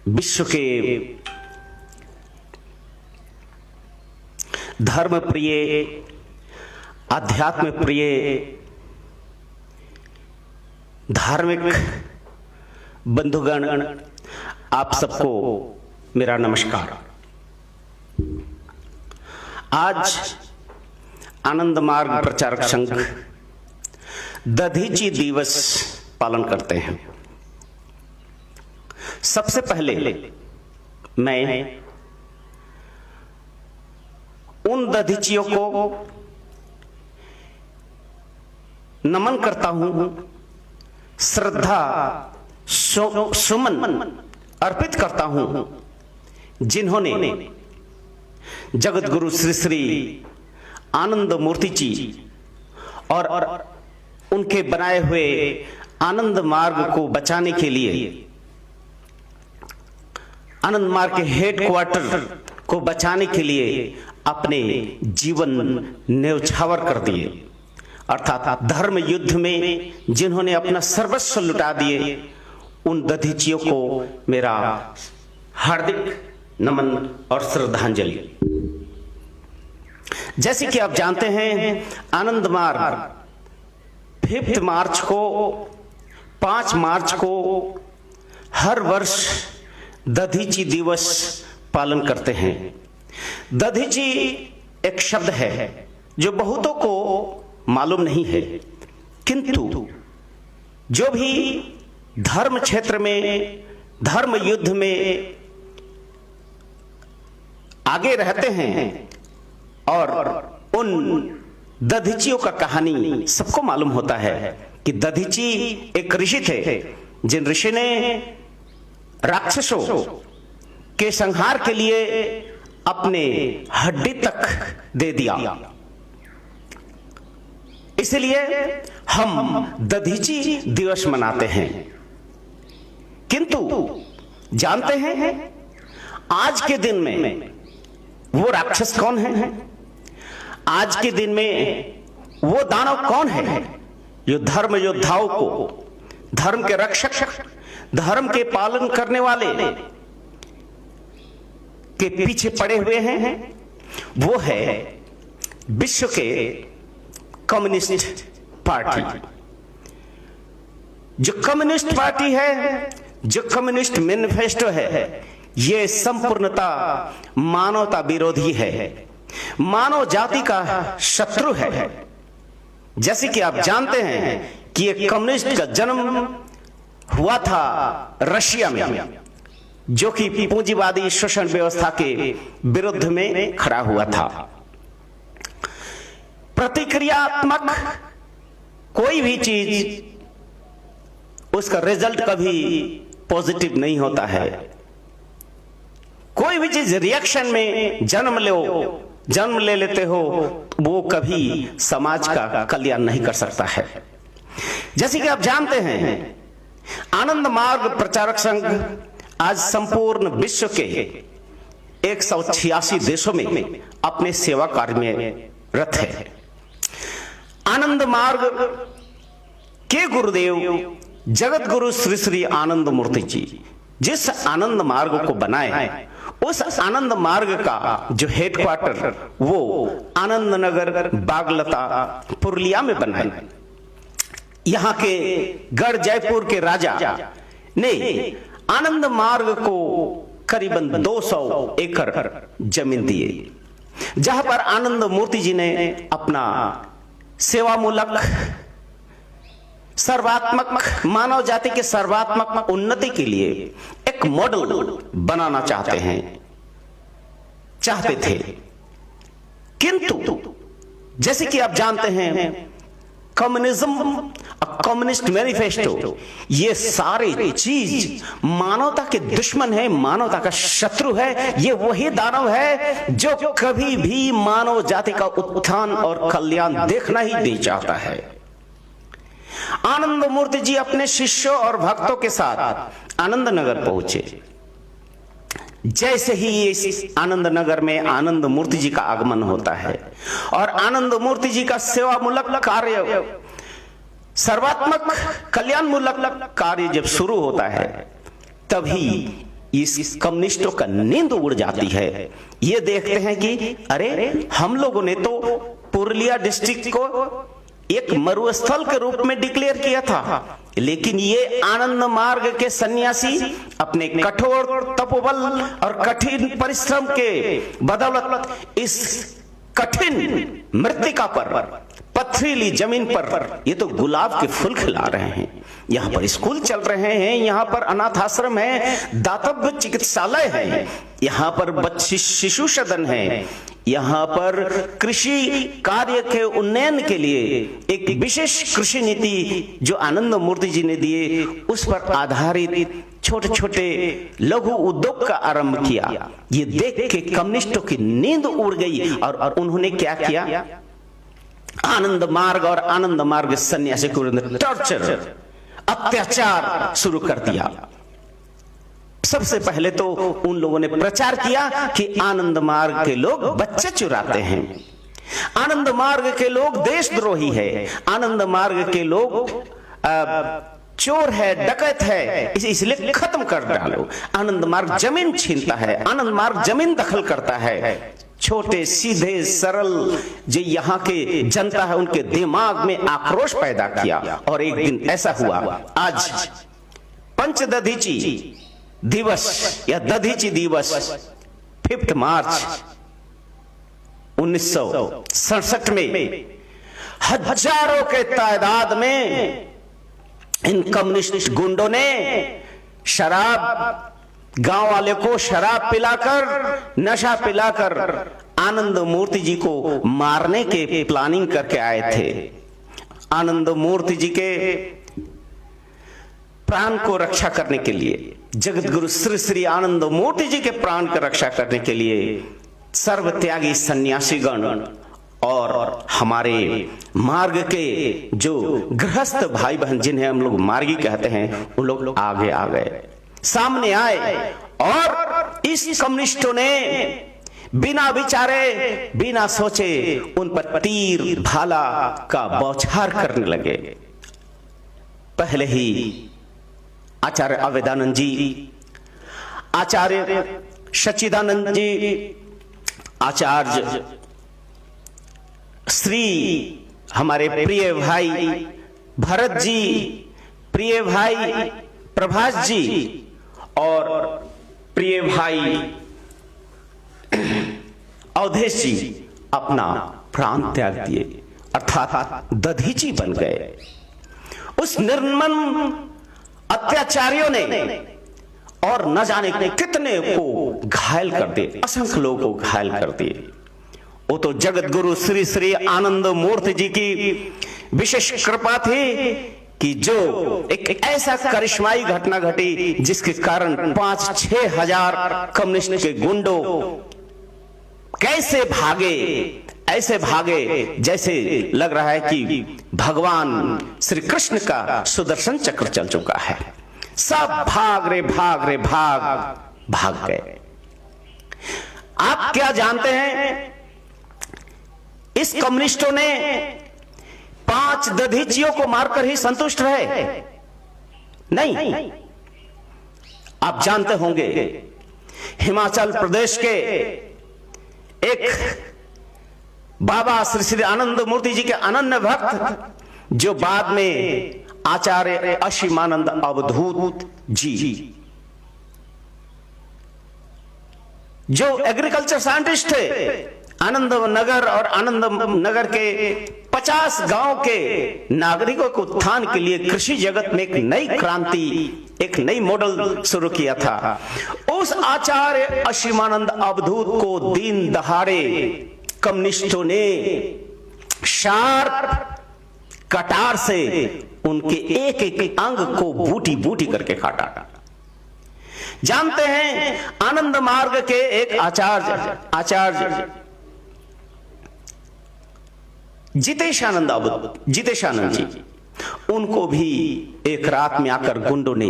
विश्व के धर्म प्रिय, आध्यात्म प्रिय, धार्मिक बंधुगण, आप सबको मेरा नमस्कार। आज आनंद मार्ग प्रचारक संघ दधीची दिवस पालन करते हैं। सबसे पहले मैं उन दधीचियों को नमन करता हूं, श्रद्धा सुमन अर्पित करता हूं, जिन्होंने जगत गुरु श्री श्री आनंद मूर्ति जी और उनके बनाए हुए आनंद मार्ग को बचाने के लिए, आनंद मार्ग के हेडक्वार्टर को बचाने के लिए अपने जीवन न्यौछावर कर दिए। अर्थात धर्म युद्ध में जिन्होंने अपना सर्वस्व लुटा दिए, उन दधीचियों को मेरा हार्दिक नमन और श्रद्धांजलि। जैसे कि आप जानते हैं, आनंद मार्ग 5 मार्च को, 5 मार्च को हर वर्ष दधीची दिवस पालन करते हैं। दधीची एक शब्द है जो बहुतों को मालूम नहीं है, किंतु जो भी धर्म क्षेत्र में, धर्म युद्ध में आगे रहते हैं और उन दधीचियों का कहानी सबको मालूम होता है कि दधीची एक ऋषि थे, जिन ऋषि ने राक्षसों के संहार के लिए अपने हड्डी तक दे दिया। इसलिए हम दधीची दिवस मनाते हैं। किंतु जानते हैं आज के दिन में वो राक्षस कौन है? आज के दिन में वो दानव कौन है जो धर्म योद्धाओं को, धर्म के रक्षक, धर्म के पालन करने वाले के पीछे पड़े हुए हैं? वो है विश्व के कम्युनिस्ट पार्टी। जो कम्युनिस्ट पार्टी है, जो कम्युनिस्ट मैनिफेस्टो है, ये संपूर्णता मानवता विरोधी है, मानव जाति का शत्रु है। जैसे कि आप जानते हैं कि ये कम्युनिस्ट का जन्म हुआ था रशिया में, जो कि पूंजीवादी शोषण व्यवस्था के विरुद्ध में खड़ा हुआ था। प्रतिक्रियात्मक कोई भी चीज, उसका रिजल्ट कभी पॉजिटिव नहीं होता है। कोई भी चीज रिएक्शन में जन्म ले लेते हो, वो कभी समाज का कल्याण नहीं कर सकता है। जैसे कि आप जानते हैं, आनंद मार्ग प्रचारक संघ आज संपूर्ण विश्व के 186 देशों में अपने सेवा कार्य में रत है। आनंद मार्ग के गुरुदेव जगत गुरु श्री श्री आनंद मूर्ति जी जिस आनंद मार्ग को बनाए, उस आनंद मार्ग का जो हेडक्वार्टर वो आनंद नगर बागलता पुरुलिया में बनाए। यहां के गढ़ जयपुर के राजा ने आनंद मार्ग को करीबन 200 एकड़ जमीन दिए, जहां पर आनंद मूर्ति जी ने अपना सेवामूलक, सर्वात्मक, मानव जाति के सर्वात्मक उन्नति के लिए एक मॉडल बनाना चाहते थे। किंतु जैसे कि आप जानते हैं, कम्युनिज्म, कम्युनिस्ट मैनिफेस्टो, ये सारे चीज मानवता के दुश्मन है, मानवता का शत्रु है। ये वही दानव है जो कभी भी मानव जाति का उत्थान और कल्याण देखना ही नहीं चाहता है। आनंद मूर्ति जी अपने शिष्यों और भक्तों के साथ आनंद नगर पहुंचे। जैसे ही इस आनंद नगर में आनंद मूर्ति जी का आगमन होता है और आनंद मूर्ति जी का सेवामूलक कार्य, सर्वात्मक कल्याणमूलक कार्य जब शुरू होता है, तभी इस कम्युनिस्टों का नींद उड़ जाती है। ये देखते हैं कि अरे हम लोगों ने तो पुरुलिया डिस्ट्रिक्ट को एक मरुस्थल के रूप में डिक्लेयर किया था, लेकिन ये आनंद मार्ग के सन्यासी अपने कठोर तपोबल और कठिन परिश्रम के बदौलत इस कठिन मृत्तिका पर, पथरीली जमीन पर ये तो गुलाब के फूल खिला रहे हैं। यहाँ पर स्कूल चल रहे हैं, यहाँ पर अनाथ आश्रम है, दातव्य चिकित्सालय है, यहाँ पर शिशु सदन है, यहाँ पर कृषि कार्य के उन्नयन के लिए एक विशेष कृषि नीति जो आनंद मूर्ति जी ने दिए, उस पर आधारित छोटे छोटे लघु उद्योग का आरंभ किया। ये देख के कम्युनिस्टों की नींद उड़ गई और उन्होंने क्या किया, आनंद मार्ग और आनंद मार्ग सन्यासी को टॉर्चर, अत्याचार शुरू कर दिया। सबसे पहले तो उन लोगों ने प्रचार किया कि आनंद मार्ग के लोग बच्चे चुराते हैं, आनंद मार्ग के लोग देशद्रोही है, आनंद मार्ग के लोग चोर है, डकैत है, इसलिए खत्म कर डालो। आनंद मार्ग जमीन छीनता है, आनंद मार्ग जमीन दखल करता है। छोटे सीधे सरल जो यहाँ के जनता है, उनके दिमाग में आक्रोश पैदा किया। और एक दिन ऐसा हुआ, आज पंचदधीची दिवस या दधीची दिवस 5 मार्च 1967 में हजारों के तादाद में इन कम्युनिस्ट गुंडों ने शराब, गांव वाले को शराब पिलाकर, नशा पिलाकर आनंद मूर्ति जी को मारने के प्लानिंग करके आए थे। आनंद मूर्ति जी के प्राण को रक्षा करने के लिए, जगत गुरु श्री श्री आनंद मूर्ति जी के प्राण की रक्षा करने के लिए सर्वत्यागी सन्यासीगण और हमारे मार्ग के जो गृहस्थ भाई बहन, जिन्हें हम लोग मार्गी कहते हैं, उन लोग आगे आ गए, सामने आए और इस कम्युनिस्टों ने बिना विचारे, बिना सोचे उन पर तीर भाला का बौछार करने लगे। पहले ही आचार्य अवेदानंद जी, आचार्य सच्चिदानंद जी, आचार्य श्री हमारे प्रिय भाई भरत जी, प्रिय भाई प्रभास जी और प्रिय भाई अवधेश जी अपना प्राण त्याग दिए, अर्थात दधीची बन गए। उस निर्मम अत्याचारियों ने और न जाने कितने को घायल कर दिए, असंख्य लोगों को घायल कर दिए। वो तो जगत गुरु श्री श्री आनंद मूर्ति जी की विशेष कृपा थी कि जो एक ऐसा करिश्माई घटना घटी जिसके कारण 5-6 हजार कम्युनिस्ट के गुंडों कैसे भागे, ऐसे भागे जैसे लग रहा है कि भगवान श्री कृष्ण का सुदर्शन चक्र चल चुका है। सब भाग रे भाग रे भाग गए। आप क्या जानते हैं, इस कम्युनिस्टों ने 5 दधीचियों को मारकर ही संतुष्ट रहे? नहीं। आप जानते होंगे हिमाचल प्रदेश के एक बाबा श्री श्री आनंद मूर्ति जी के अनन्य भक्त, जो बाद में आचार्य असीमानंद अवधूत जी, जो एग्रीकल्चर साइंटिस्ट थे, आनंद नगर और आनंद नगर के 50 गांव के नागरिकों के उत्थान के लिए कृषि जगत में एक नई क्रांति, एक नई मॉडल शुरू किया था। उस आचार्य असीमानंद अवधूत को दिन दहाड़े कम्युनिस्टों ने शार्प कटार से उनके एक एक अंग को बूटी बूटी करके काटा। जानते हैं आनंद मार्ग के एक आचार्य जितेशानंद जी, उनको भी एक रात में आकर गुंडों ने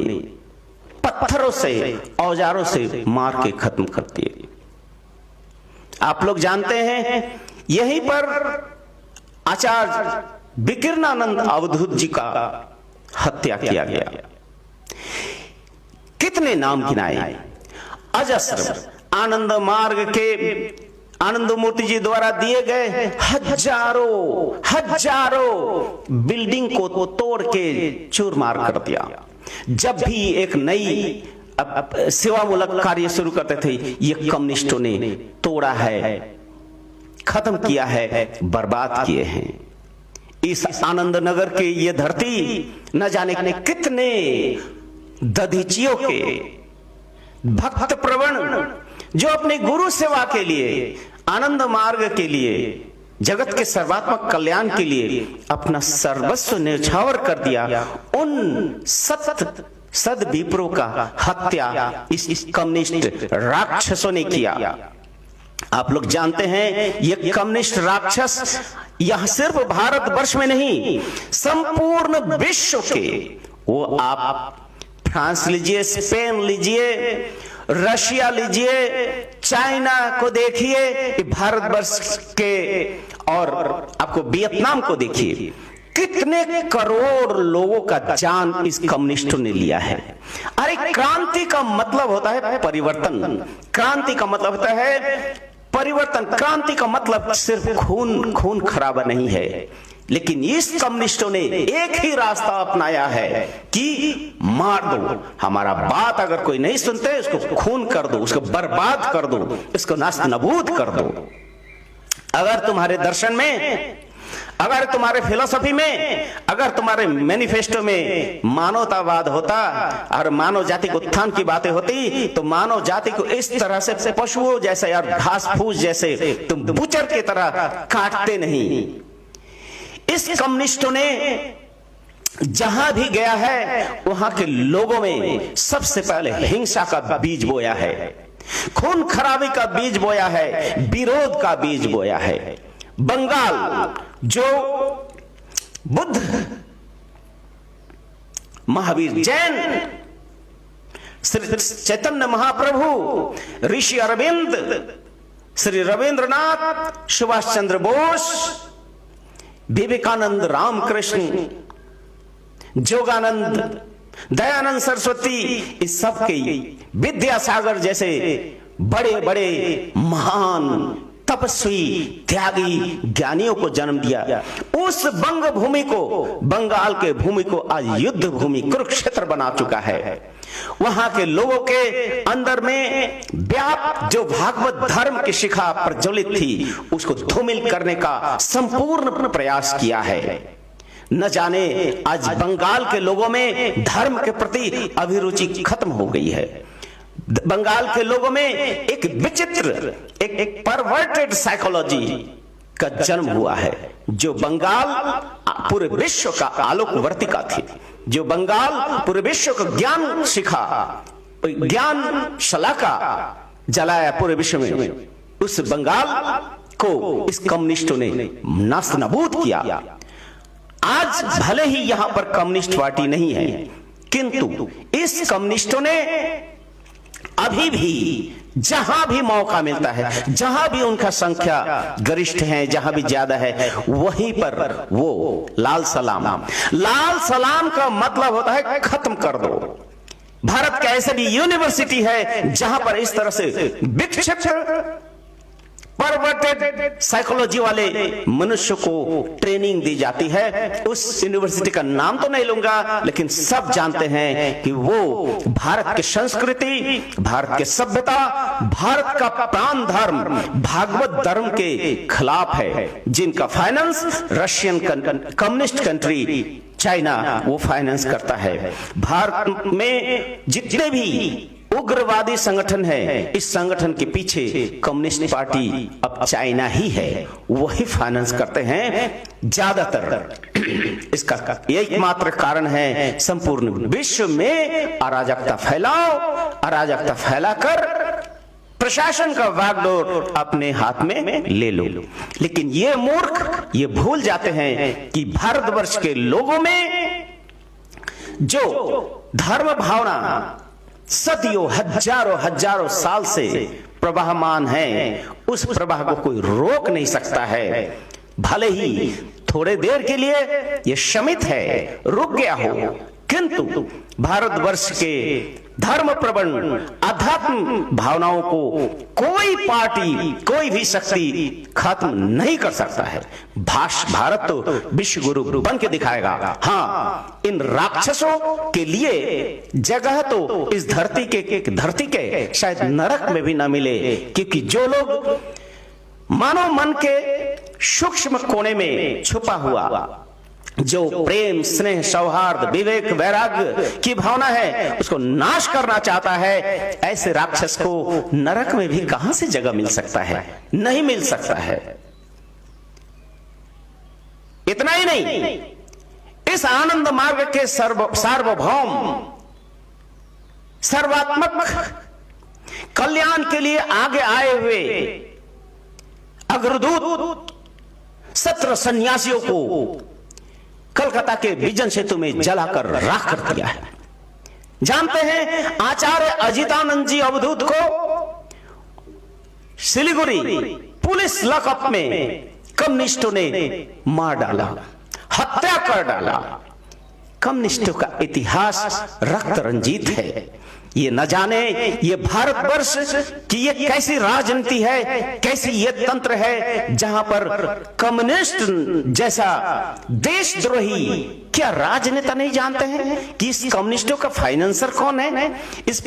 पत्थरों से, औजारों से मार के खत्म कर दिए। आप लोग जानते हैं यहीं पर आचार्य विकिरणानंद अवधूत जी का हत्या किया गया। कितने नाम गिनाए, अजस्र आनंद मार्ग के आनंद मूर्ति जी द्वारा दिए गए हजारों बिल्डिंग को तोड़ के चूरमार कर दिया। जब भी एक नई सेवामूलक कार्य शुरू करते थे, ये कम्युनिस्टों ने तोड़ा है, खत्म किया है, बर्बाद किए हैं। इस आनंद नगर के ये धरती न जाने कितने दधीचियों के भक्त प्रवण जो अपने गुरु सेवा के लिए, आनंद मार्ग के लिए, जगत के सर्वात्मक कल्याण के लिए अपना सर्वस्व न्यौछावर कर दिया, उन सद विप्रो का हत्या इस कम्युनिस्ट राक्षसों ने किया। आप लोग जानते हैं ये कम्युनिस्ट राक्षस यह सिर्फ भारतवर्ष में नहीं, संपूर्ण विश्व के, वो आप फ्रांस लीजिए, स्पेन लीजिए, रशिया लीजिए, चाइना को देखिए, भारतवर्ष के, और आपको वियतनाम को देखिए, कितने करोड़ लोगों का जान इस कम्युनिस्टों ने लिया है। अरे क्रांति का मतलब होता है परिवर्तन, क्रांति का मतलब होता है परिवर्तन, क्रांति का मतलब सिर्फ खून खराबा नहीं है। लेकिन इस कम्युनिस्टों ने एक ही रास्ता अपनाया है कि मार दो, हमारा बात अगर कोई नहीं सुनते उसको खून कर दो, उसको बर्बाद कर दो, इसको नास्त नबूद कर दो। अगर तुम्हारे दर्शन में, अगर तुम्हारे फिलोसफी में, अगर तुम्हारे मैनिफेस्टो में मानवतावाद होता और मानव जाति के उत्थान की बातें होती, तो मानव जाति को इस तरह से पशुओं जैसे यार घास फूस जैसे तुम बुचर की तरह काटते नहीं। इस कम्युनिस्टों ने जहां भी गया है वहां के लोगों में सबसे पहले हिंसा का बीज बोया है, खून खराबी का बीज बोया है, विरोध का बीज बोया है। बंगाल जो बुद्ध, महावीर, जैन, श्री चैतन्य महाप्रभु, ऋषि अरविंद, श्री रविंद्रनाथ, सुभाष चंद्र बोस, विवेकानंद, रामकृष्ण, जोगानंद, दयानंद सरस्वती, इस सब के विद्यासागर जैसे बड़े बड़े महान तपस्वी, त्यागी, ज्ञानियों को जन्म दिया। उस बंग भूमि को, बंगाल के भूमि को आज युद्ध भूमि, कुरुक्षेत्र बना चुका है। वहां के लोगों के अंदर में व्याप्त जो भागवत धर्म की शिखा प्रज्वलित थी, उसको धूमिल करने का संपूर्ण प्रयास किया है। न जाने आज बंगाल के लोगों में धर्म के प्रति अभिरुचि खत्म हो गई है। बंगाल के लोगों में एक विचित्र, एक परवर्टेड साइकोलॉजी का जन्म हुआ है, जो बंगाल पूरे विश्व का आलोक वर्तिका थी, जो बंगाल पूरे विश्व को ज्ञान शिखा, ज्ञान शलाका जलाया पूरे विश्व में। उस बंगाल को इस कम्युनिस्टों ने नास्त नबूद किया। आज भले ही यहां पर कम्युनिस्ट पार्टी नहीं है, किंतु इस कम्युनिस्टों ने अभी भी जहां भी मौका मिलता है, जहां भी उनका संख्या गरिष्ठ है, जहां भी ज्यादा है, वहीं पर वो लाल सलाम, लाल सलाम का मतलब होता है खत्म कर दो। भारत का ऐसे भी यूनिवर्सिटी है जहां पर इस तरह से विक्षिप्त परवर्टेड साइकोलॉजी वाले मनुष्य को ट्रेनिंग दी जाती है। उस यूनिवर्सिटी का नाम तो नहीं लूंगा, लेकिन सब जानते हैं कि वो भारत की संस्कृति, भारत की सभ्यता, भारत का प्राण धर्म, भागवत धर्म के खिलाफ है, जिनका finance Russian communist country China वो फाइनेंस करता है। भारत में जितने भी उग्रवादी संगठन है, इस संगठन के पीछे कम्युनिस्ट पार्टी अब चाइना ही है, वही फाइनेंस करते हैं ज्यादातर। इसका एकमात्र कारण है संपूर्ण विश्व में अराजकता फैलाओ, अराजकता फैलाकर प्रशासन का वागडोर अपने हाथ में ले लो। लेकिन ये मूर्ख ये भूल जाते हैं कि भारतवर्ष के लोगों में जो धर्म भावना, सदियों हजारों हजारों साल से प्रवाहमान है, उस प्रवाह को कोई रोक नहीं सकता है। भले ही थोड़े देर के लिए यह शमित है, रुक गया हो, किंतु भारतवर्ष के धर्म प्रवण अध्यात्म भावनाओं को कोई पार्टी, कोई भी शक्ति खत्म नहीं कर सकता है। भारत तो विश्व गुरु बन के दिखाएगा। हाँ, इन राक्षसों के लिए जगह तो इस धरती के शायद नरक में भी ना मिले, क्योंकि जो लोग मानव मन के सूक्ष्म कोने में छुपा हुआ जो प्रेम, स्नेह, सौहार्द, विवेक, वैराग्य की भावना है, उसको नाश करना चाहता है, ऐसे राक्षस को नरक में भी कहां से जगह मिल सकता है? नहीं मिल सकता है। इतना ही नहीं, इस आनंद मार्ग के सार्वभौम, सर्वात्मक कल्याण के लिए आगे आए हुए अग्रदूत 17 सन्यासियों को कलकत्ता के विजन सेतु में जलाकर राख कर दिया है। जानते हैं, आचार्य अजितानंद जी अवधूत को सिलीगुड़ी पुलिस लॉकअप में कम्युनिस्टों ने मार डाला, हत्या कर डाला। कम्युनिस्टों का इतिहास रक्त रंजित है। ये न जाने ये भारतवर्ष की ये कैसी राजनीति है, कैसी ये तंत्र है, जहां पर कम्युनिस्ट जैसा देशद्रोही, क्या राजनेता नहीं जानते हैं कि इस कम्युनिस्टों का फाइनेंसर कौन है, इस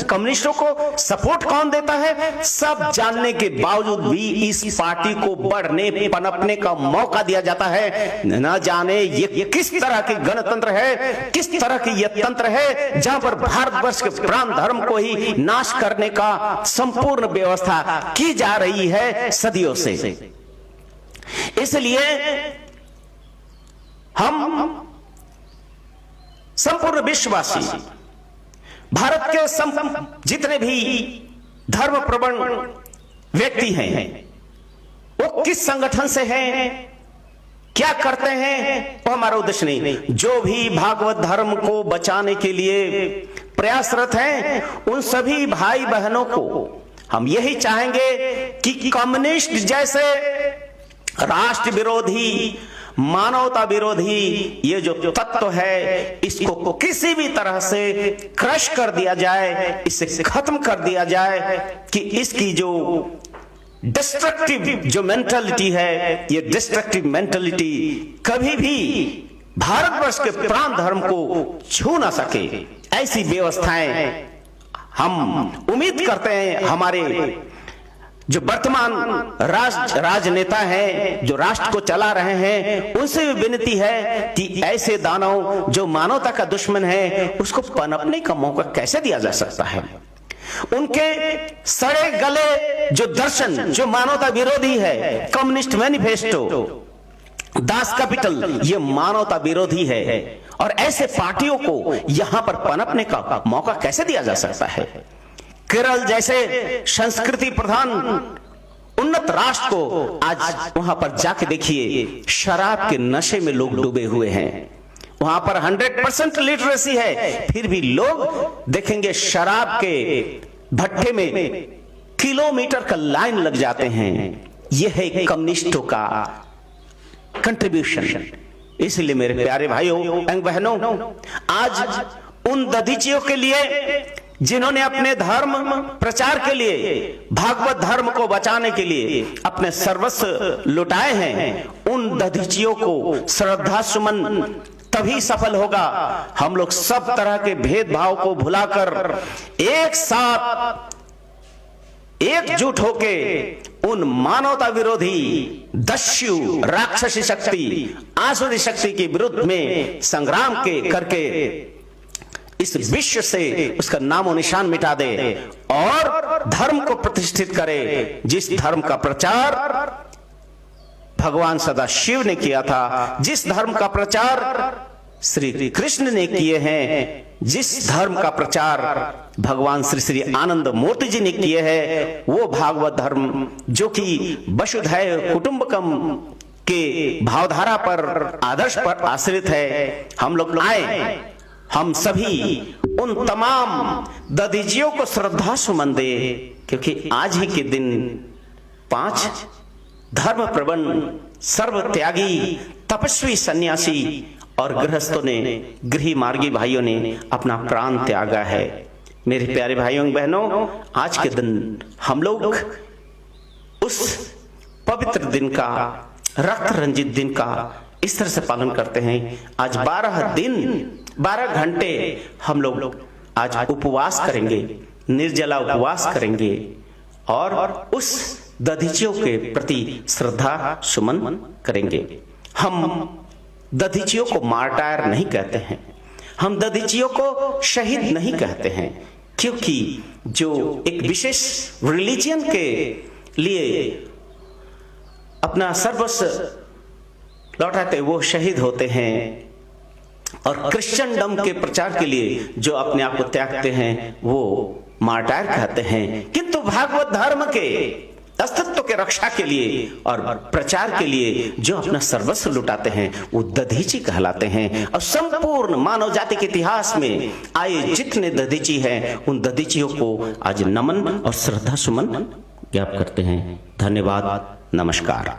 कम्युनिस्टों को सपोर्ट कौन देता है? सब जानने के बावजूद भी इस पार्टी को बढ़ने पनपने का मौका दिया जाता है। न जाने ये किस तरह की गणतंत्र है, किस तरह की यह तंत्र है, जहां पर भारतवर्ष के प्राण धर्म को ही नाश करने का संपूर्ण व्यवस्था की जा रही है सदियों से। इसलिए हम संपूर्ण विश्ववासी, भारत के जितने भी धर्म प्रवण व्यक्ति हैं, वो किस संगठन से हैं, क्या करते हैं, वो हमारा उद्देश्य नहीं। जो भी भागवत धर्म को बचाने के लिए प्रयासरत हैं, उन सभी भाई बहनों को हम यही चाहेंगे कि कम्युनिस्ट जैसे राष्ट्र विरोधी, मानवता विरोधी ये जो तत्व है, इसको किसी भी तरह से क्रश कर दिया जाए, इसे खत्म कर दिया जाए, कि इसकी जो डिस्ट्रक्टिव जो मेंटालिटी है, ये डिस्ट्रक्टिव मेंटालिटी कभी भी भारतवर्ष के प्राण धर्म को छू ना सके। ऐसी व्यवस्थाएं हम उम्मीद करते हैं हमारे जो वर्तमान राजनेता हैं, जो राष्ट्र को चला रहे हैं, उनसे भी विनती है कि ऐसे दानव जो मानवता का दुश्मन है, उसको पनपने का मौका कैसे दिया जा सकता है। उनके सड़े गले जो दर्शन, जो मानवता विरोधी है, कम्युनिस्ट मैनिफेस्टो, दास कैपिटल, ये मानवता विरोधी है, और ऐसे पार्टियों को यहां पर पनपने का मौका कैसे दिया जा सकता है। केरल जैसे संस्कृति प्रधान उन्नत राष्ट्र को आज वहां पर जाके देखिए, शराब के नशे में लोग डूबे हुए हैं। वहां पर 100% लिटरेसी है, फिर भी लोग देखेंगे शराब के भट्टे में किलोमीटर का लाइन लग जाते हैं। यह है कम्युनिस्टों का कंट्रीब्यूशन। इसलिए मेरे प्यारे भाइयों एवं बहनों, आज उन दधीचियों के लिए जिन्होंने अपने धर्म प्रचार के लिए, भागवत धर्म को बचाने के लिए अपने सर्वस्व लुटाए हैं, उन दधीचियों को श्रद्धा सुमन तभी सफल होगा, हम लोग सब तरह के भेदभाव को भुलाकर एक साथ एकजुट होके उन मानवता विरोधी दस्यु राक्षसी शक्ति, आसुरी शक्ति के विरुद्ध में संग्राम करके इस विश्व से उसका नामो निशान मिटा दे और धर्म को प्रतिष्ठित करे, जिस धर्म का प्रचार भगवान सदा शिव ने किया था, जिस धर्म का प्रचार श्री कृष्ण ने किए हैं, जिस धर्म का प्रचार भगवान श्री श्री आनंद मूर्ति जी ने किए हैं, वो भागवत धर्म जो कि वसुधैव कुटुंबकम के भावधारा पर, आदर्श पर आश्रित है। हम लोग आए हम सभी उन तमाम दधीचियों को श्रद्धा सुमन दे, क्योंकि आज ही के दिन 5 धर्म प्रबंध, सर्व त्यागी, तपस्वी सन्यासी और गृहस्थों ने, गृही मार्गी भाइयों ने अपना प्राण त्यागा है। मेरे प्यारे भाइयों बहनों, आज के दिन हम लोग उस पवित्र दिन का, रक्त रंजित दिन का इस तरह से पालन करते हैं। आज 12 घंटे हम लोग आज उपवास करेंगे, निर्जला उपवास करेंगे और उस दधीचियों के प्रति श्रद्धा सुमन करेंगे। हम दधीचियों को मार्टायर नहीं कहते हैं, हम दधीचियों को शहीद नहीं कहते हैं, क्योंकि जो एक विशेष रिलीजियन के लिए अपना सर्वस्व लौटाते वो शहीद होते हैं, और क्रिश्चियनडम के प्रचार के लिए जो अपने आप को त्यागते हैं वो मार्टायर कहते हैं। किंतु भागवत धर्म के अस्तित्व के रक्षा के लिए और प्रचार के लिए जो अपना सर्वस्व लुटाते हैं वो दधीची कहलाते हैं। और संपूर्ण मानव जाति के इतिहास में आए जितने दधीची हैं उन दधीचियों को आज नमन और श्रद्धा सुमन ज्ञापन करते हैं। धन्यवाद, नमस्कार।